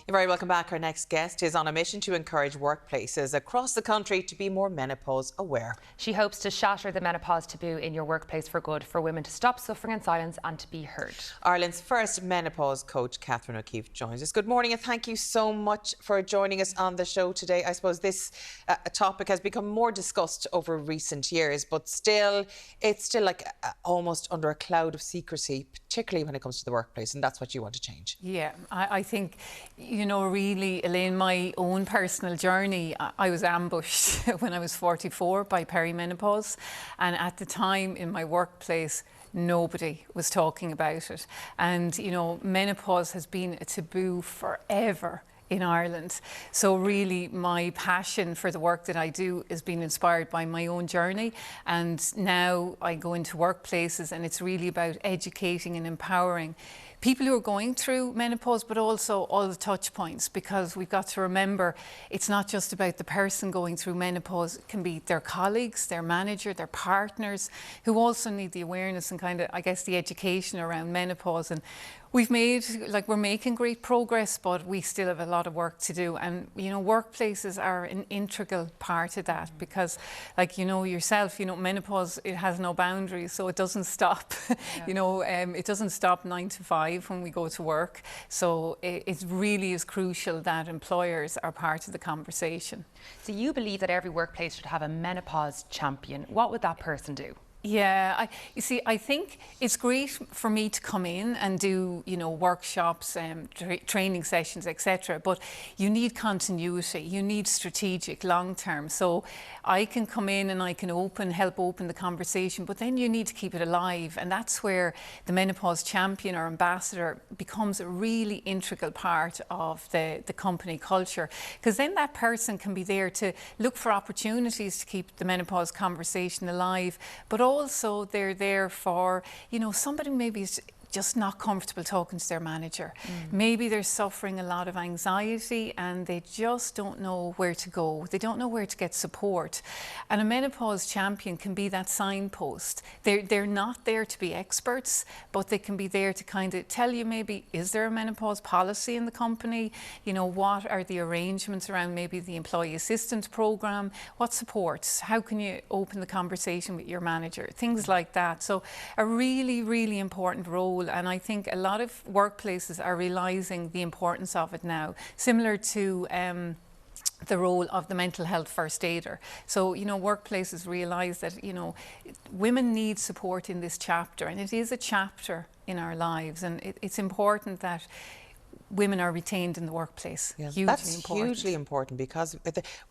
You're very welcome back. Our next guest is on a mission to encourage workplaces across the country to be more menopause aware. She hopes to shatter the menopause taboo in your workplace for good, for women to stop suffering in silence and to be heard. Ireland's first menopause coach, Catherine O'Keefe, joins us. Good morning and thank you so much for joining us on the show today. I suppose this topic has become more discussed over recent years, but it's still like almost under a cloud of secrecy, particularly when it comes to the workplace, and that's what you want to change. Yeah, I think, really, Elaine, my own personal journey, I was ambushed when I was 44 by perimenopause, and at the time in my workplace, nobody was talking about it. And, menopause has been a taboo forever in Ireland. So really my passion for the work that I do has been inspired by my own journey, and now I go into workplaces and it's really about educating and empowering people who are going through menopause, but also all the touch points, because we've got to remember it's not just about the person going through menopause. It can be their colleagues, their manager, their partners, who also need the awareness and the education around menopause. And we're making great progress, but we still have a lot of work to do. And, workplaces are an integral part of that, because yourself, menopause, it has no boundaries, so it doesn't stop. Yeah. It doesn't stop 9 to 5 when we go to work. So it really is crucial that employers are part of the conversation. So you believe that every workplace should have a menopause champion. What would that person do? Yeah, I think it's great for me to come in and do, workshops, training sessions, etc. But you need continuity, you need strategic, long-term. So I can come in and I can help open the conversation, but then you need to keep it alive. And that's where the menopause champion or ambassador becomes a really integral part of the company culture. Because then that person can be there to look for opportunities to keep the menopause conversation alive, but also they're there for, somebody maybe is just not comfortable talking to their manager. Maybe they're suffering a lot of anxiety and they just don't know where to go. They don't know where to get support. And a menopause champion can be that signpost. They're not there to be experts, but they can be there to kind of tell you, maybe, is there a menopause policy in the company? What are the arrangements around maybe the employee assistance program? What supports? How can you open the conversation with your manager? Things like that. So a really, really important role. And I think a lot of workplaces are realising the importance of it now, similar to the role of the mental health first aider. So, workplaces realise that, women need support in this chapter, and it is a chapter in our lives, and it's important that women are retained in the workplace. Yeah, hugely that's important. hugely important, because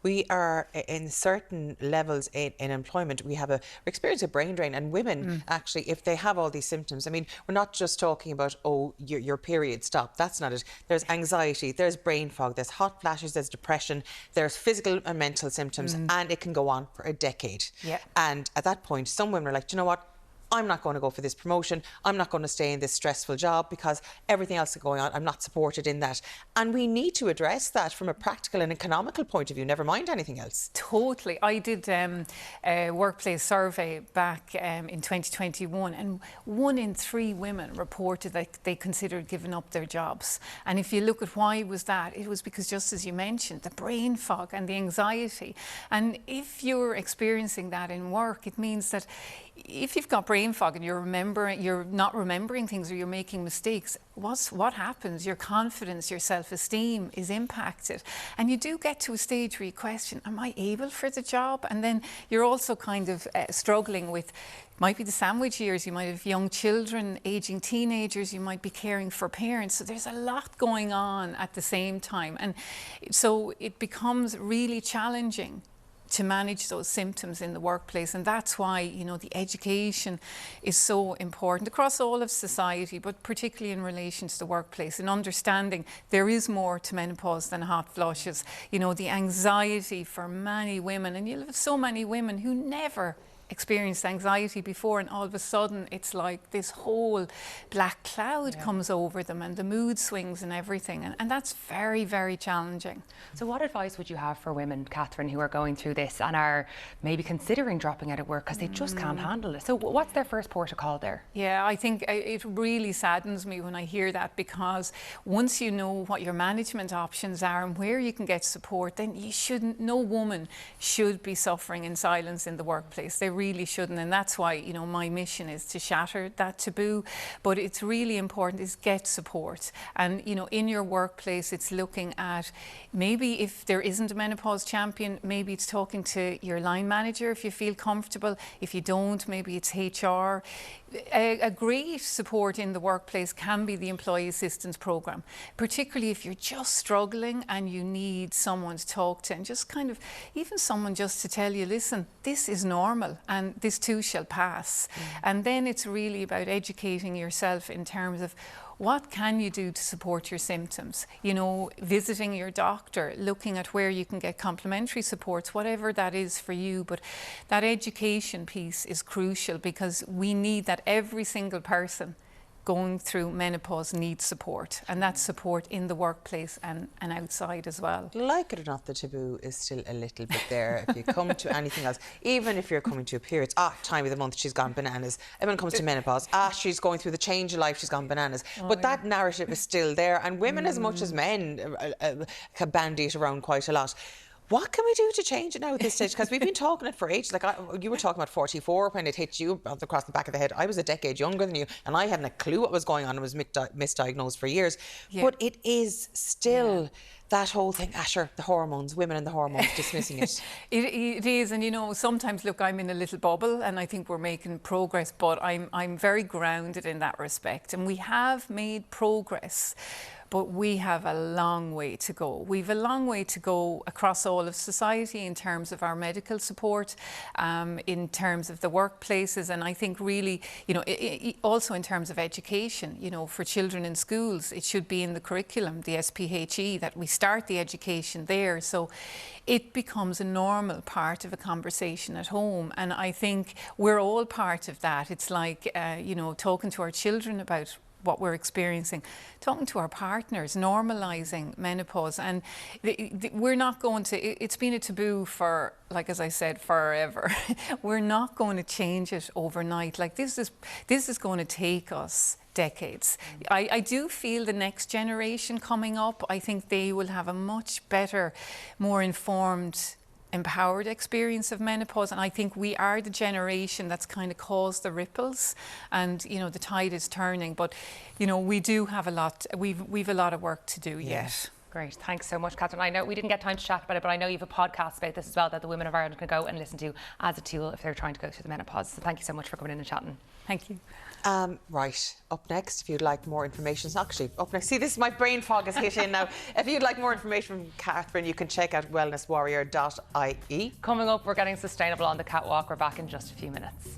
we are in certain levels in employment. We're experiencing a brain drain, and women actually, if they have all these symptoms, I mean, we're not just talking about, your period stopped. That's not it. There's anxiety, there's brain fog, there's hot flashes, there's depression, there's physical and mental symptoms, and it can go on for a decade. Yeah. And at that point, some women are like, do you know what? I'm not going to go for this promotion. I'm not going to stay in this stressful job because everything else is going on. I'm not supported in that. And we need to address that from a practical and economical point of view, never mind anything else. Totally. I did a workplace survey back in 2021, and 1 in 3 women reported that they considered giving up their jobs. And if you look at why was that, it was because, just as you mentioned, the brain fog and the anxiety. And if you're experiencing that in work, it means that if you've got brain fog and you're not remembering things, or you're making mistakes, what happens? Your confidence, your self-esteem is impacted. And you do get to a stage where you question, am I able for the job? And then you're also kind of struggling with, might be the sandwich years, you might have young children, aging teenagers, you might be caring for parents. So there's a lot going on at the same time. And so it becomes really challenging to manage those symptoms in the workplace. And that's why, the education is so important across all of society, but particularly in relation to the workplace, and understanding there is more to menopause than hot flushes. The anxiety for many women, and you'll have so many women who never experienced anxiety before, and all of a sudden it's like this whole black cloud comes over them, and the mood swings and everything, and that's very, very challenging. So what advice would you have for women, Catherine, who are going through this and are maybe considering dropping out of work because they just can't handle it? So what's their first port of call there? Yeah, I think it really saddens me when I hear that, because once you know what your management options are and where you can get support, then no woman should be suffering in silence in the workplace. They really shouldn't, and that's why, you know, my mission is to shatter that taboo. But it's really important is get support, and you know, in your workplace it's looking at, maybe if there isn't a menopause champion, maybe it's talking to your line manager if you feel comfortable. If you don't, maybe it's HR. A great support in the workplace can be the employee assistance program, particularly if you're just struggling and you need someone to talk to, and just kind of even someone just to tell you, listen, this is normal and this too shall pass. And then it's really about educating yourself in terms of what can you do to support your symptoms? You know, visiting your doctor, looking at where you can get complementary supports, whatever that is for you. But that education piece is crucial, because we need that. Every single person going through menopause needs support, and that's support in the workplace and outside as well. Like it or not, the taboo is still a little bit there. If you come to anything else, even if you're coming to a period, time of the month, she's gone bananas. And when it comes to menopause, she's going through the change of life, she's gone bananas. But that narrative is still there, and women as much as men can bandy it around quite a lot. What can we do to change it now at this stage? Because we've been talking it for ages. Like you were talking about 44 when it hit you across the back of the head. I was a decade younger than you, and I hadn't a clue what was going on. I was misdiagnosed for years. Yeah. But it is still that whole thing. Sure, the hormones, women and the hormones, dismissing it. It is, and you know, sometimes look, I'm in a little bubble, and I think we're making progress. But I'm very grounded in that respect, and we have made progress. But we have a long way to go. We've a long way to go across all of society in terms of our medical support, in terms of the workplaces, and I think really, you know, also in terms of education, you know, for children in schools, it should be in the curriculum, the SPHE, that we start the education there, so it becomes a normal part of a conversation at home. And I think we're all part of that. It's like, you know, talking to our children about what we're experiencing, talking to our partners, normalising menopause. And we're not going to, it's been a taboo for, like as I said, forever. We're not going to change it overnight. Like this is going to take us decades. I do feel the next generation coming up, I think they will have a much better, more informed, empowered experience of menopause, and I think we are the generation that's kind of caused the ripples, and you know, the tide is turning. But you know, we do have a lot, we've a lot of work to do yet. Great, thanks so much, Catherine. I know we didn't get time to chat about it, but I know you have a podcast about this as well that the Women of Ireland can go and listen to as a tool if they're trying to go through the menopause. So thank you so much for coming in and chatting. Thank you. Right, up next, if you'd like more information, actually up next, see, this is my brain fog is hitting now. If you'd like more information from Catherine, you can check out wellnesswarrior.ie. Coming up, we're getting sustainable on the catwalk. We're back in just a few minutes.